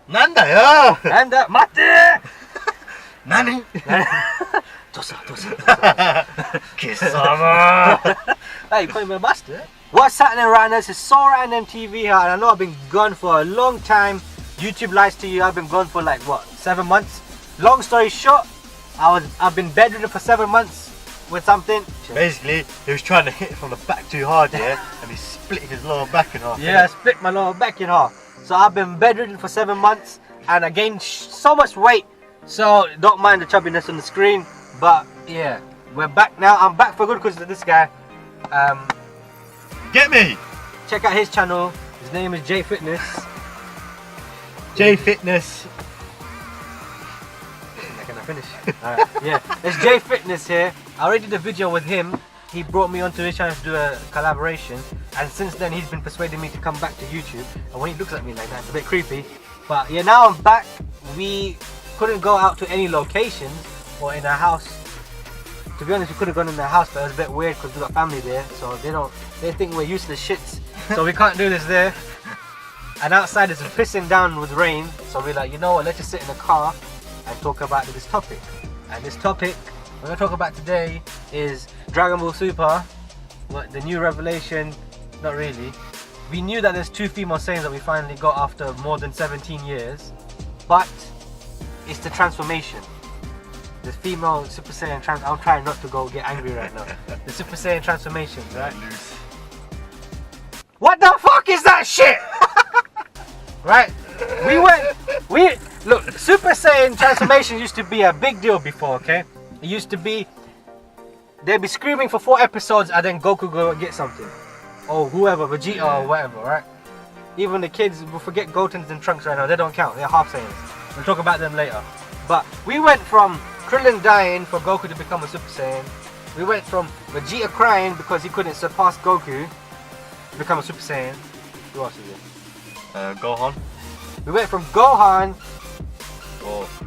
なんだよなんだ待って何どうした貴様 Hey, you calling me a bastard? What's happening right now? This is SooRandom TV here, and I know I've been gone for a long time. YouTube lies to you. I've been gone for like what, 7 months? Long story short, I've been bedridden for 7 months with something. Basically, he was trying to hit from the back too hard, yeah, and he split his lower back in half. Yeah, I split my lower back in half. So I've been bedridden for 7 months, and I gained so much weight. So don't mind the chubbiness on the screen, but yeah, we're back now. I'm back for good because of this guy. Get me! Check out his channel. His name is J Fitness. J Fitness. Can I finish? Alright, yeah, it's J Fitness here. I already did a video with him. He brought me onto his channel to do a collaboration, and since then he's been persuading me to come back to YouTube. And when he looks at me like that, it's a bit creepy. But yeah, now I'm back. We couldn't go out to any locations or in our house. To be honest, we could have gone in their house, but it was a bit weird because we got family there, so they think we're useless shits. So we can't do this there. And outside it's pissing down with rain, so we're like, you know what, let's just sit in the car and talk about this topic. And this topic we're going to talk about today is Dragon Ball Super, the new revelation. Not really. We knew that there's 2 female Saiyans that we finally got after more than 17 years, but it's the transformation. The female Super Saiyan I'm trying not to go get angry right now. The Super Saiyan transformations, right? What the fuck is that shit? Right? Look, Super Saiyan transformation used to be a big deal before, okay? It used to be, they'd be screaming for 4 episodes and then Goku go get something. Or whoever, Vegeta or whatever, right? Even the kids will forget Gotens and Trunks right now, they don't count, they're half Saiyans. We'll talk about them later. But we went from Krillin dying for Goku to become a Super Saiyan. We went from Vegeta crying because he couldn't surpass Goku to become a Super Saiyan. Who else is it? Gohan. We went from Gohan.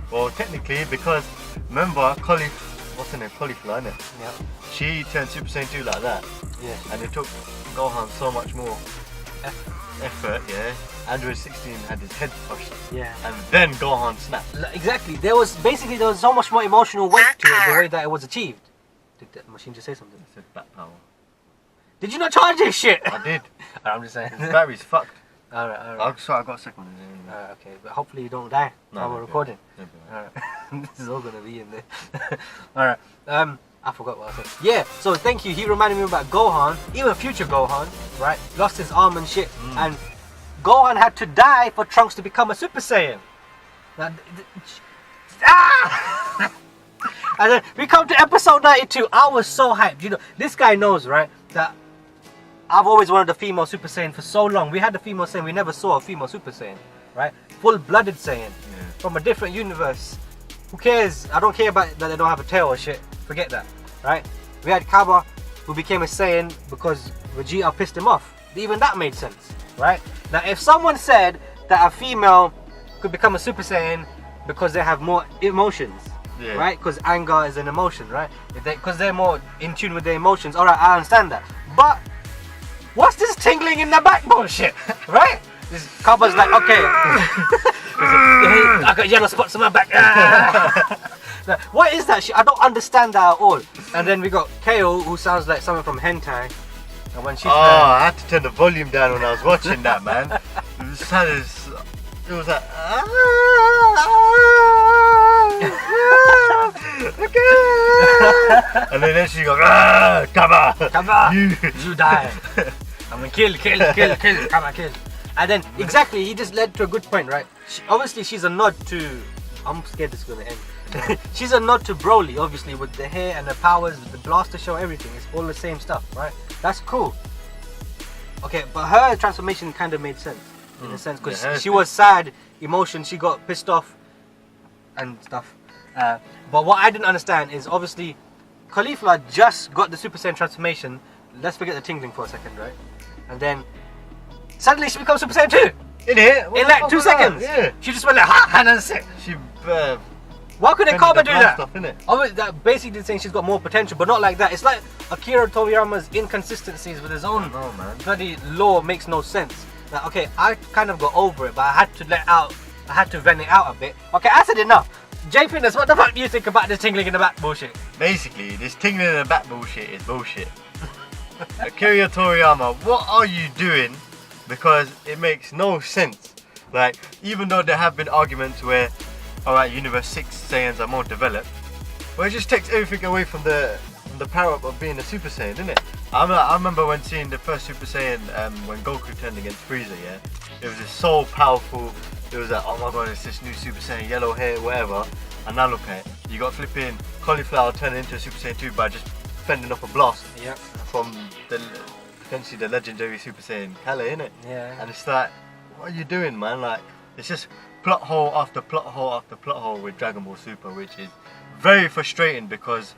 Well, technically, because remember, what's her name? Cauliflower, innit? Yeah. She turned Super Saiyan 2 like that. Yeah. And it took Gohan so much more effort, yeah. Android 16 had his head crushed. Yeah. And then Gohan snapped. Exactly. There was so much more emotional weight to it, the way that it was achieved. Did that machine just say something? It said back power. Did you not charge this shit? I did. I'm just saying. His battery's fucked. Alright. I'm sorry, I got a second one. Okay, but hopefully you don't die while we're recording. Alright. This is all gonna be in there. Alright. I forgot what I said. Yeah, so thank you. He reminded me about Gohan, even future Gohan, right? Lost his arm and shit. And Gohan had to die for Trunks to become a Super Saiyan. Now, and then we come to episode 92. I was so hyped. You know, this guy knows, right, that I've always wanted a female Super Saiyan for so long. We had a female Saiyan, we never saw a female Super Saiyan, right? Full-blooded Saiyan from a different universe. Who cares? I don't care about that they don't have a tail or shit. Forget that, right? We had Kaba, who became a Saiyan because Vegeta pissed him off. Even that made sense, right? Now, if someone said that a female could become a Super Saiyan because they have more emotions, right? Because anger is an emotion, right? Because they're more in tune with their emotions. All right, I understand that. But what's this tingling in the back bullshit, right? This Kaba's like, okay, I got yellow spots on my back. What is that shit? I don't understand that at all. And then we got KO, who sounds like someone from hentai. And when she's I had to turn the volume down when I was watching that, man. It was like, okay. And then she goes, Kaba, you die. I'm gonna kill, Kaba, kill. And then exactly, he just led to a good point, right? Obviously, she's a nod to. I'm scared this is gonna end. She's a nod to Broly, obviously, with the hair and the powers, the blaster show, everything. It's all the same stuff, right? That's cool. Okay, but her transformation kind of made sense in a sense because she was sad, emotion. She got pissed off and stuff. But what I didn't understand is obviously, Cauliflower just got the Super Saiyan transformation. Let's forget the tingling for a second, right? And then suddenly she becomes Super Saiyan 2 in like 2 seconds. Yeah. She just went like, ha, and that's it. She. Why couldn't Kaba do that? Stuff, that basically saying she's got more potential, but not like that. It's like Akira Toriyama's inconsistencies with his own bloody lore makes no sense. Like, okay, I kind of got over it, but I had to let out I had to vent it out a bit. Okay, I said enough. J Fitness, what the fuck do you think about this tingling in the back bullshit? Basically, this tingling in the back bullshit is bullshit. Akira Toriyama, what are you doing? Because it makes no sense. Like, even though there have been arguments where, alright, Universe 6 Saiyans are more developed, well, it just takes everything away from the power up of being a Super Saiyan, didn't it? I remember when seeing the first Super Saiyan, when Goku turned against Frieza, yeah? It was just so powerful. It was like, oh my god, it's this new Super Saiyan, yellow hair, whatever. And now look at it. You got flipping cauliflower turning into a Super Saiyan 2 by just fending off a blast from potentially the legendary Super Saiyan Kale, innit? Yeah. And it's like, what are you doing, man? Like, it's just plot hole after plot hole after plot hole with Dragon Ball Super, which is very frustrating because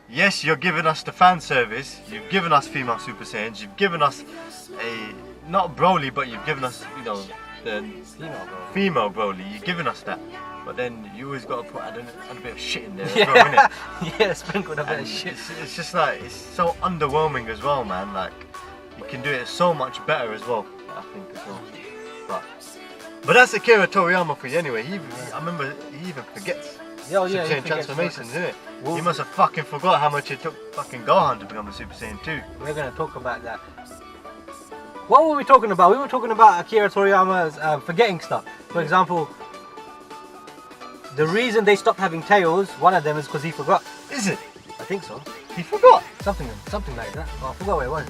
yes, you're giving us the fan service, you've given us female Super Saiyans, you've given us a, not Broly, but you've given us, you know, the female Broly, you've given us that. But then you always got to put add a bit of shit in there as well, innit? Yeah, sprinkled a bit of shit. It's just like, it's so underwhelming as well, man. Like, you can do it so much better as well, I think, as well. But that's Akira Toriyama for you anyway. I remember he even forgets Super Saiyan transformations, isn't it? He must have fucking forgot how much it took fucking Gohan to become a Super Saiyan 2. We're going to talk about that. What were we talking about? We were talking about Akira Toriyama's forgetting stuff. For example, the reason they stopped having tails, one of them is because he forgot. Is it? I think so. He forgot? Something like that. Oh, I forgot what it was.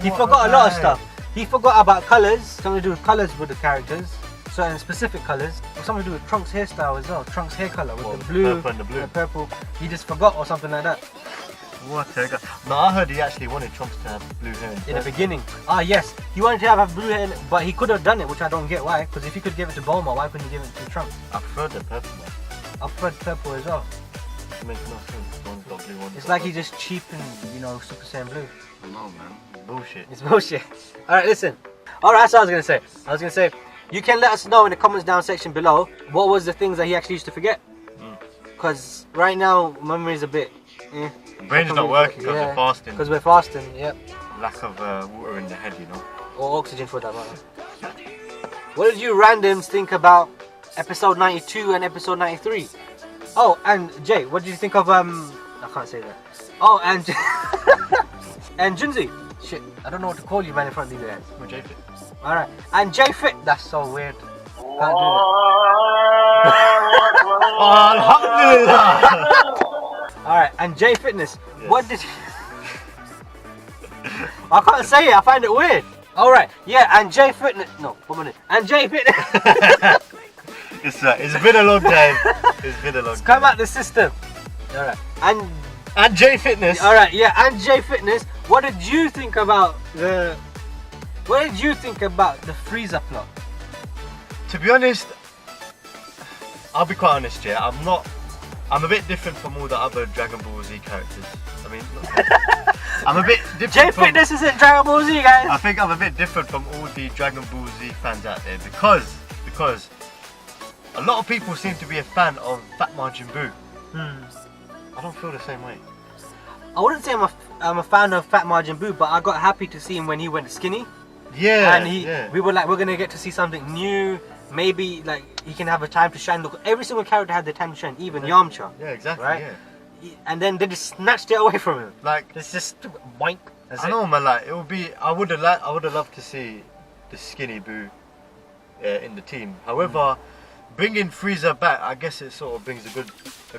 He forgot a lot of stuff. He forgot about colours, something to do with colours with the characters, certain specific colours, or something to do with Trunks' hairstyle as well, Trunks' hair colour with the blue, purple and the blue. The purple. He just forgot or something like that. What a guy. No, I heard he actually wanted Trunks to have blue hair in the beginning. Ah yes, he wanted to have blue hair, but he could have done it, which I don't get why, because if he could give it to Bulma, why couldn't he give it to Trunks? I prefer the purple one. I prefer purple as well. It makes no sense. One's got blue, one's It's got like blue. he just cheapened, you know, Super Saiyan Blue. No man, bullshit. It's bullshit. Alright, listen. Alright, that's what I was going to say. You can let us know in the comments down section below what was the things that he actually used to forget. Because right now, memory is a bit... Brain's not working because we're fasting. Because we're fasting, yep. Lack of water in the head, you know. Or oxygen for that matter. What did you randoms think about episode 92 and episode 93? Oh, and Jay, what did you think of I can't say that. Oh, and and Junzi. Shit, I don't know what to call you, man, in front of these guys. Well, J-Fit. Alright, and J Fit. That's so weird. Can't do that. Alhamdulillah. Alright, and J Fitness. Yes. What did you... I can't say it, I find it weird. Alright, yeah, and J Fitness. No, 1 minute. And J Fitness. It's been a long time. It's been a long time. Come out the system. Alright, and J Fitness. Alright, yeah, and J Fitness. What did you think about the Frieza plot? To be honest, I'll be quite honest, yeah. I'm a bit different from all the other Dragon Ball Z characters. I mean, I'm a bit different. J Fitness isn't Dragon Ball Z, guys. I think I'm a bit different from all the Dragon Ball Z fans out there because a lot of people seem to be a fan of Fat Majin Buu. I don't feel the same way. I wouldn't say I'm a fan of Fat Majin Buu, but I got happy to see him when he went skinny. Yeah. And we were like, we're gonna get to see something new. Maybe like he can have a time to shine. Look, every single character had their time to shine, even Yamcha. Yeah, exactly. Right? Yeah. And then they just snatched it away from him. Like it's just boink. I know, man. Like it would be. I would have loved to see the skinny Buu in the team. However, bringing Frieza back, I guess it sort of brings a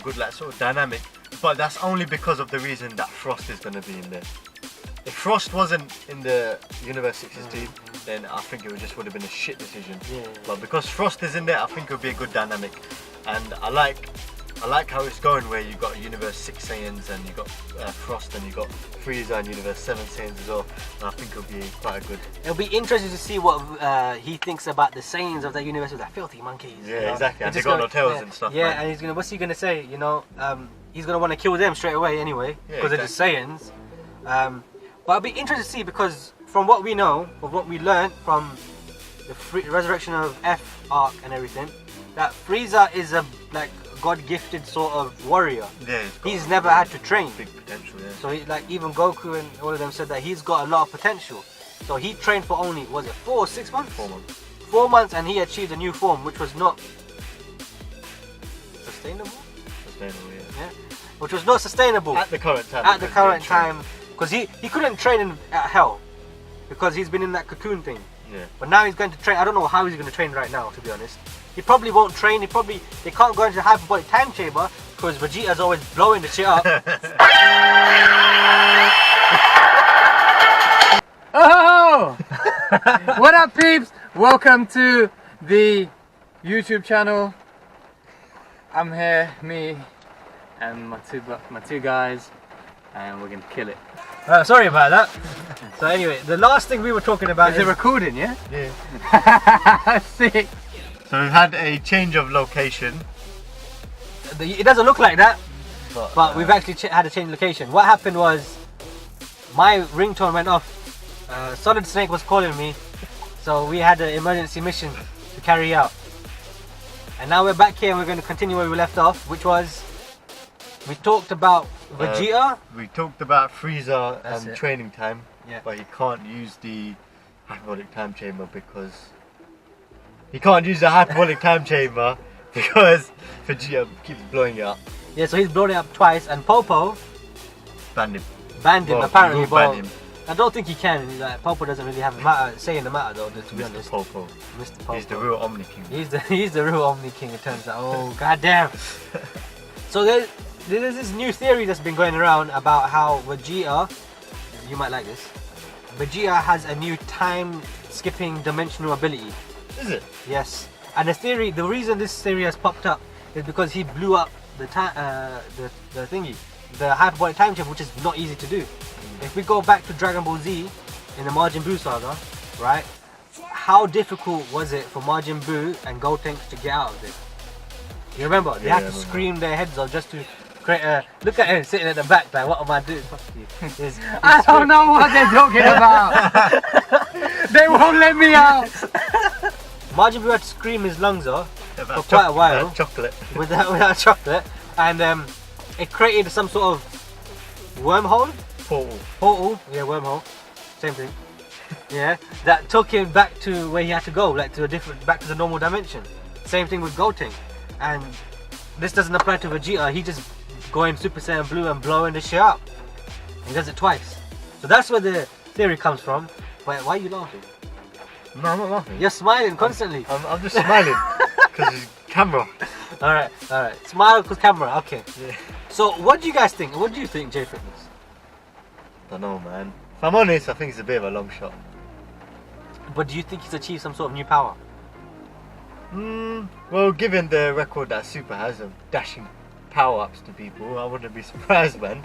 good like sort of dynamic. But that's only because of the reason that Frost is going to be in there. If Frost wasn't in the Universe 6's team, then I think it would have been a shit decision. Yeah. But because Frost is in there, I think it would be a good dynamic. And I like how it's going, where you got Universe 6 Saiyans and you got Frost and you got Frieza and Universe 7 Saiyans as well. And I think it'll be quite a good. It'll be interesting to see what he thinks about the Saiyans of that universe with the filthy monkeys. Yeah, you know? exactly. And they got no tails and stuff. Yeah, man. and what's he gonna say? You know, he's gonna want to kill them straight away anyway because they're just Saiyans. But it'll be interesting to see because from what we know, of what we learned from the resurrection of F arc and everything, that Frieza is a like god-gifted sort of warrior. Yeah, he's never had to train. Big potential, yeah. So like even Goku and all of them said that he's got a lot of potential. So he trained for only, was it 4 or 6 months? 4 months. 4 months and he achieved a new form which was not sustainable. Sustainable, Yeah, which was not sustainable at the current time. at the current time, because he couldn't train at hell because he's been in that cocoon thing. Yeah. But now he's going to train. I don't know how he's going to train right now, to be honest. He probably won't train. They can't go into the hyperbolic time chamber because Vegeta's always blowing the shit up. Oh! What up, peeps? Welcome to the YouTube channel. I'm here, me and my two guys, and we're gonna kill it. Sorry about that. So anyway, the last thing we were talking about Is it recording? Yeah. Yeah. Sick. So we've had a change of location. It doesn't look like that, but we've actually had a change of location. What happened was my ringtone went off. Solid Snake was calling me, so we had an emergency mission to carry out. And now we're back here and we're going to continue where we left off, which was we talked about Vegeta. We talked about Frieza That's and it. training time, Yeah. but he can't use the hyperbolic time chamber because Vegeta keeps blowing it up. Yeah, so he's blown it up twice, and Popo Banned him. banned him Well, apparently. will But ban him. I don't think he can. Like, Popo doesn't really have a matter, say in the matter though. To be Mr. honest, Popo. Mr. Popo. He's the real Omni King. He's the real Omni King. It turns out. Oh goddamn! So there's this new theory that's been going around about how Vegeta, you might like this, Vegeta has a new time skipping dimensional ability. Is it? Yes, and the reason this theory has popped up is because he blew up the thingy, the hyperbolic time chamber, which is not easy to do. If we go back to Dragon Ball Z in the Majin Buu saga, right? How difficult was it for Majin Buu and Gotenks to get out of it? You remember? They had to scream their heads off just to create a. Look at him sitting at the back, like, what am I doing? Fuck you. I don't know what they're talking about. They won't let me out. Majin Buu had to scream his lungs off Yeah, for quite a while chocolate. without chocolate, and it created some sort of wormhole. Portal, yeah, wormhole, same thing. Yeah, that took him back to where he had to go, like back to the normal dimension. Same thing with Goten, and this doesn't apply to Vegeta. He just going Super Saiyan Blue and blowing the shit up. He does it twice, so that's where the theory comes from. But why are you laughing? No, I'm not laughing. You're smiling constantly. I'm just smiling because it's camera. All right, smile because camera. Okay. Yeah. So what do you guys think? What do you think, J Fitness? Don't know, man. If I'm honest, I think it's a bit of a long shot. But do you think he's achieved some sort of new power? Well, given the record that Super has of dashing power-ups to people, I wouldn't be surprised, man.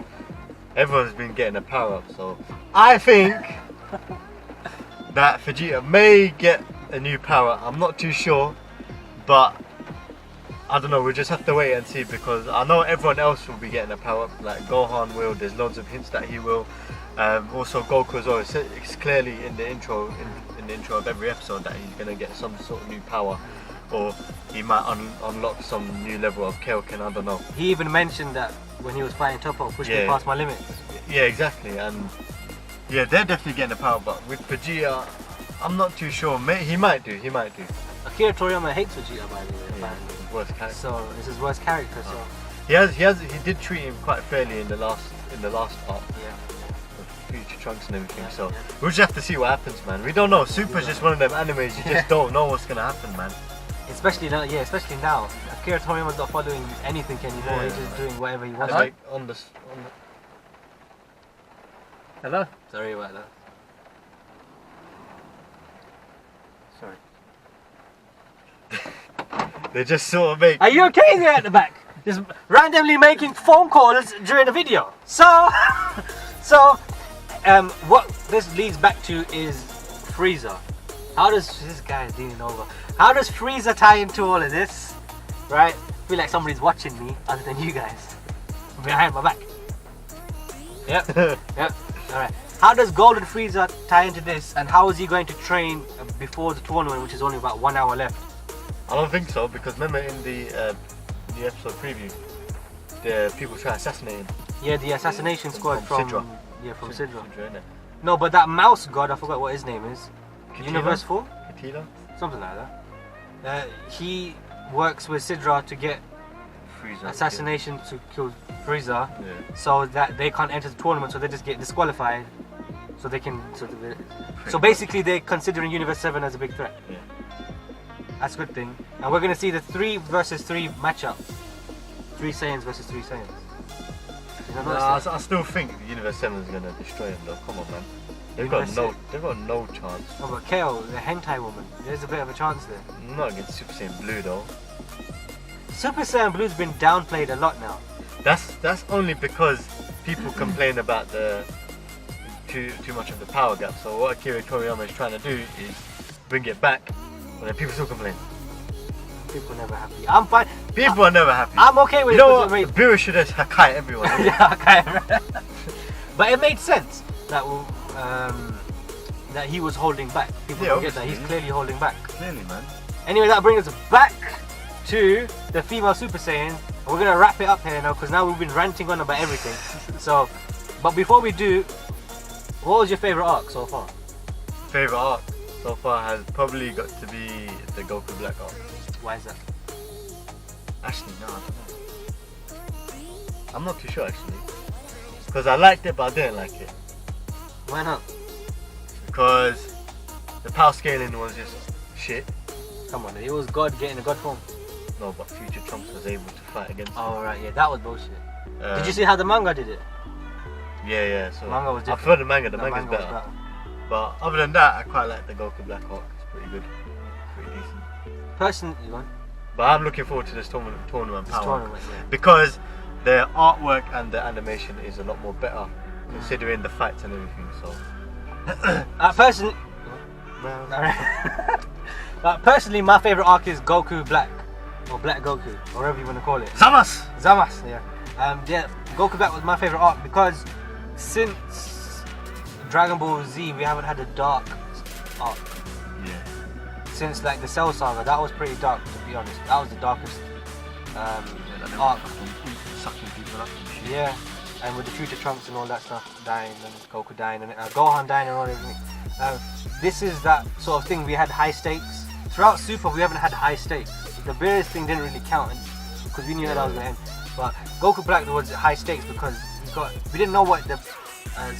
Everyone's been getting a power-up, so I think that Vegeta may get a new power. I'm not too sure, but I don't know. We'll just have to wait and see, because I know everyone else will be getting a power-up. Like Gohan will. There's loads of hints that he will. Also Goku as well. It's clearly in the intro of every episode that he's gonna get some sort of new power, or he might unlock some new level of Kaioken. I don't know. He even mentioned that when he was fighting Toppo, pushed me past my limits. Yeah, exactly. And yeah, they're definitely getting a power. But with Vegeta, I'm not too sure. He might do. Akira Toriyama hates Vegeta, by the way. Yeah, worst character. So it's his worst character. So He did treat him quite fairly in the last arc. yeah. Future Trunks and everything, Yeah, so yeah. we'll just have to see what happens, man. We don't know. Super's just one of them animes, you just don't know what's gonna happen, man. Especially now, Akira Toriyama's not following anything anymore. Yeah, He's just doing whatever he wants. Like on the Hello. Sorry about that. Sorry. they just sort of make. Are you okay there at the back? Just randomly making phone calls during the video. So, what this leads back to is Frieza. How does this guy is leaning over? How does Frieza tie into all of this? Right? I feel like somebody's watching me other than you guys. Behind my back. Yep. Yep. Alright. How does Golden Frieza tie into this, and how is he going to train before the tournament, which is only about 1 hour left? I don't think so, because remember in the episode preview, the people try to assassinate him. Yeah, the assassination squad from Sidra. Yeah, from Sidra. Sidra, innit? No, but that mouse god, I forgot what his name is. Katila? Universe 4? Katila? something like that. He works with Sidra to get Frieza. assassination to kill Frieza, Yeah. so that they can't enter the tournament, so they just get disqualified. So they can. So basically, they're considering Universe 7 as a big threat. Yeah. That's a good thing. And we're gonna see the 3 versus 3 matchup. 3 Saiyans versus 3 Saiyans. You know, Nah, I still think Universe 7 is gonna destroy him though. Come on, man. They've got no chance. Oh, but KO, the hentai woman, there's a bit of a chance there. Not against Super Saiyan Blue though. Super Saiyan Blue's been downplayed a lot now. That's only because people complain about the too much of the power gap. So what Akira Toriyama is trying to do is bring it back, but then people still complain. People are never happy. I'm fine. People are never happy. I'm okay with You know it. what? Beerus should have Hakai everyone. Yeah, okay. But it made sense that that he was holding back. People don't get that. He's clearly holding back. Clearly, man. Anyway, that brings us back to the female Super Saiyan. We're gonna wrap it up here now because now we've been ranting on about everything. So, but before we do, what was your favorite arc so far? Favorite arc so far has probably got to be the Goku Black arc. Why is that? Actually, no, I don't know. I'm not too sure actually. Because I liked it, but I didn't like it. Why not? Because the power scaling was just shit. Come on, it was God getting a God form. No, but Future Trunks was able to fight against him. Oh right, yeah, that was bullshit. Did you see how the manga did it? Yeah. So Manga was I different. prefer the manga. The The manga's manga was better. But other than that, I quite like the Goku Black arc. It's pretty good, pretty decent. Personally, But I'm looking forward to this tournament this power tournament, yeah. because the artwork and the animation is a lot more better considering the fights and everything. So Personally, personally, my favorite arc is Goku Black, or Black Goku, or whatever you want to call it. Zamas! Zamas, yeah. Yeah, Goku Black was my favorite arc because since Dragon Ball Z, we haven't had a dark arc. Yeah. Since like the Cell Saga, that was pretty dark to be honest. That was the darkest arc. Sucking people up and shit. Yeah, and with the Future Trunks and all that stuff dying, and Goku dying, and Gohan dying and all everything. This is that sort of thing. We had high stakes throughout Super. We haven't had high stakes. The Beerus thing didn't really count because we knew that was the end. But Goku Black was high stakes because we didn't know what the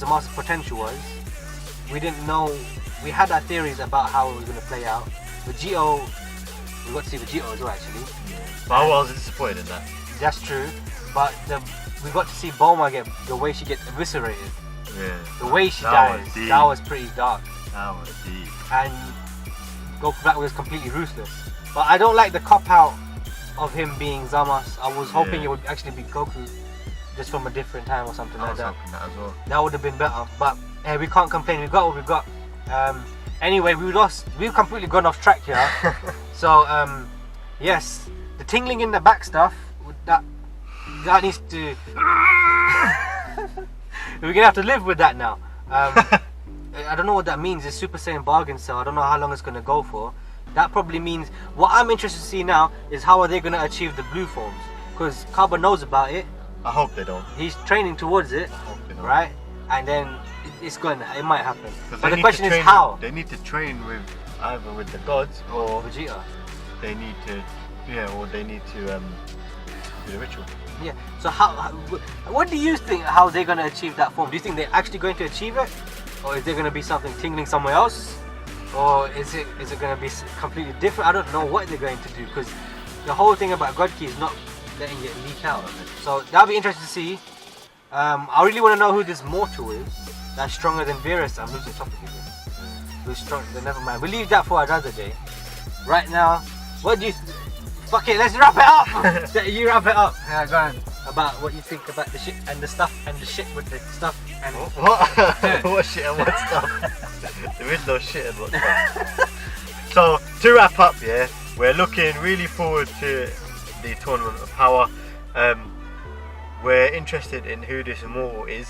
Zamasu potential was. We didn't know. We had our theories about how it was going to play out. Vegito, we got to see Vegito as well actually. But I was disappointed in that. That's true. But we got to see Bulma get the way she gets eviscerated. Yeah. The way she That dies. was deep. That was pretty dark. That was deep. And Goku Black was completely ruthless. But I don't like the cop out of him being Zamas. I was hoping it would actually be Goku, just from a different time or something I like was that. hoping that as well. That would have been better. But hey, we can't complain. We got what we got. Anyway, we've completely gone off track here. So yes, the tingling in the back stuff. That needs to. We're gonna have to live with that now. I don't know what that means. It's Super Saiyan bargain sale. I don't know how long it's gonna go for. That probably means what I'm interested to see now is how are they gonna achieve the blue forms? Because Kaba knows about it. I hope they don't. He's training towards it, I hope they don't. right? And then it might happen. 'Cause But they the need question to is train how. They need to train with either with the gods or Vegeta. they need to, or they need to do the ritual. Yeah. So what do you think? How they're gonna achieve that form? Do you think they're actually going to achieve it, or is there gonna be something tingling somewhere else, or is it gonna be completely different? I don't know what they're going to do because the whole thing about God Key is not letting it leak out. So that'll be interesting to see. I really want to know who this mortal is that's stronger than Beerus. I'm losing topic again. Who's strong? Never mind. We'll leave that for another day. Right now, what do you? Fuck it, let's wrap it up. You wrap it up. Yeah, go on. About what you think about the shit and the stuff and the shit with the stuff and What? What shit and what stuff? There is no shit and what stuff. So to wrap up, yeah, we're looking really forward to the Tournament of Power. We're interested in who this immortal is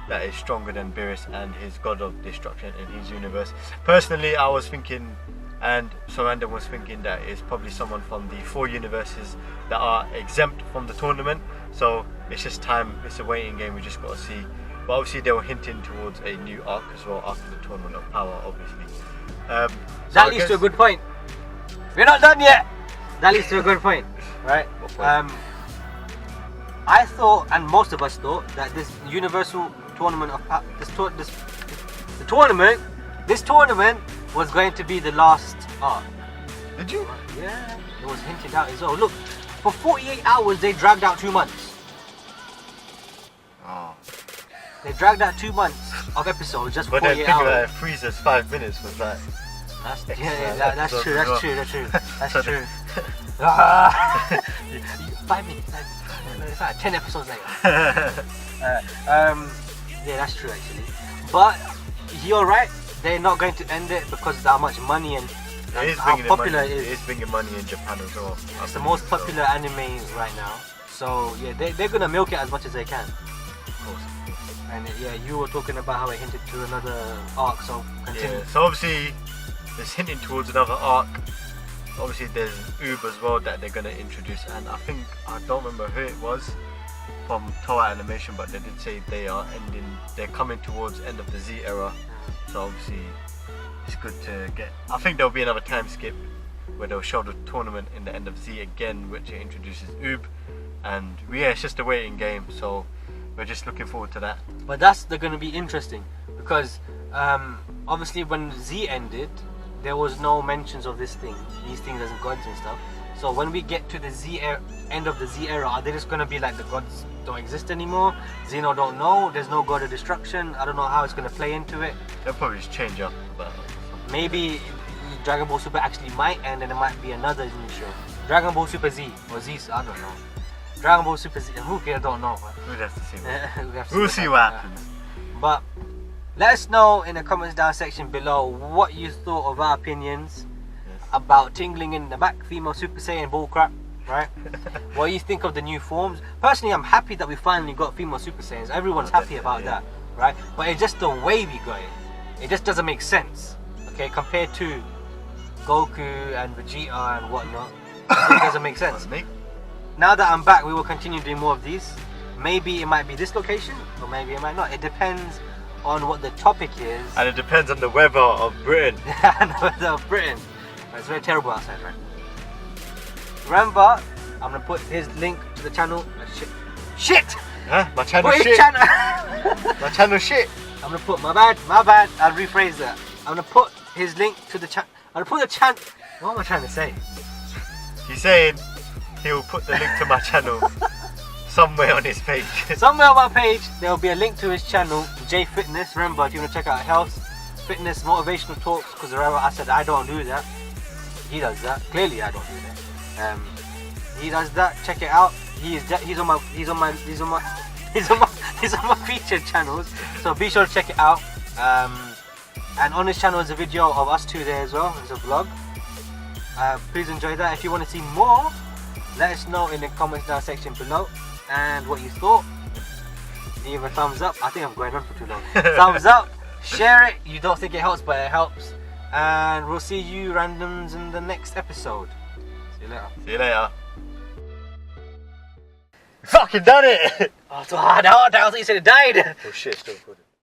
that is stronger than Beerus and his god of destruction in his universe. Personally, I was thinking, and SooRandom was thinking, that it's probably someone from the 4 universes that are exempt from the tournament. So it's just time, it's a waiting game, we just got to see. But obviously they were hinting towards a new arc as well after the Tournament of Power, obviously. that leads to a good point. We're not done yet. That leads to a good point, right? What point? I thought, and most of us thought, that this universal tournament of this tournament was going to be the last arc. Did you? Yeah, it was hinted out as well. Look, for 48 hours they dragged out 2 months. Oh. They dragged out 2 months of episodes just for But then 48 think hours. about it, Frieza's 5 minutes was like. That's Extra that's true. That's episodes true. as That's true. That's So true. 5 minutes. It's like 10 episodes later. Yeah, that's true actually. But you're right. They're not going to end it because of how much money and It is how bringing popular money. it It is. is bringing money in Japan as well. It's the most popular anime right now. So yeah, they're gonna milk it as much as they can. Of course. And yeah, you were talking about how it hinted to another arc. So continue. Yeah. So obviously, it's hinting towards another arc. Obviously, there's Oob as well that they're gonna introduce, and I don't remember who it was from Toei Animation, but they did say they're coming towards end of the Z era. So obviously, it's good to get. I think there'll be another time skip where they'll show the tournament in the end of Z again, which introduces Oob, and yeah, it's just a waiting game. So we're just looking forward to that. But they're going to be interesting because obviously when Z ended, there was no mentions of these things as gods and stuff. So when we get to the end of the Z era, are they just going to be like the gods don't exist anymore? Xeno don't know. There's no god of destruction. I don't know how it's going to play into it. They'll probably just change up, but Maybe Dragon Ball Super actually might end, and there might be another new show. Dragon Ball Super Z or Z, I don't know. Dragon Ball Super Z. Who cares? I don't know. we'll have to see. We'll See what happens. But let us know in the comments down section below what you thought of our opinions about Tingling in the back, Female Super Saiyan bullcrap, right? What you think of the new forms? Personally, I'm happy that we finally got Female Super Saiyans. Everyone's happy about that, right? But it's just the way we got it. It just doesn't make sense, okay? Compared to Goku and Vegeta and whatnot, it doesn't make sense. Now that I'm back, we will continue doing more of these. Maybe it might be this location, or maybe it might not. It depends on what the topic is. And it depends on the weather of Britain. And the weather of Britain. It's very terrible outside, right? Remember, I'm gonna put his link to the channel. Shit! Huh? My channel Put his shit. channel. My channel shit. I'm gonna put my bad. I'll rephrase that. I'm gonna put his link to the channel. I'm gonna put the channel. What am I trying to say? He's saying he will put the link to my channel somewhere on his page. Somewhere on my page, there will be a link to his channel, J Fitness. Remember, if you want to check out health, fitness, motivational talks, because remember I said I don't do that. He does that. Clearly, I don't do that. He does that. Check it out. He's on my featured channels. So be sure to check it out. And on his channel is a video of us two there as well. It's a vlog. Please enjoy that. If you want to see more, let us know in the comments down section below and what you thought. Leave a thumbs up. I think I'm going on for too long. Thumbs up. Share it. You don't think it helps, but it helps. And we'll see you randoms in the next episode. See you later. See you later. Fucking done it! Oh, it's so hard. I thought you said it died. Oh shit, still recording.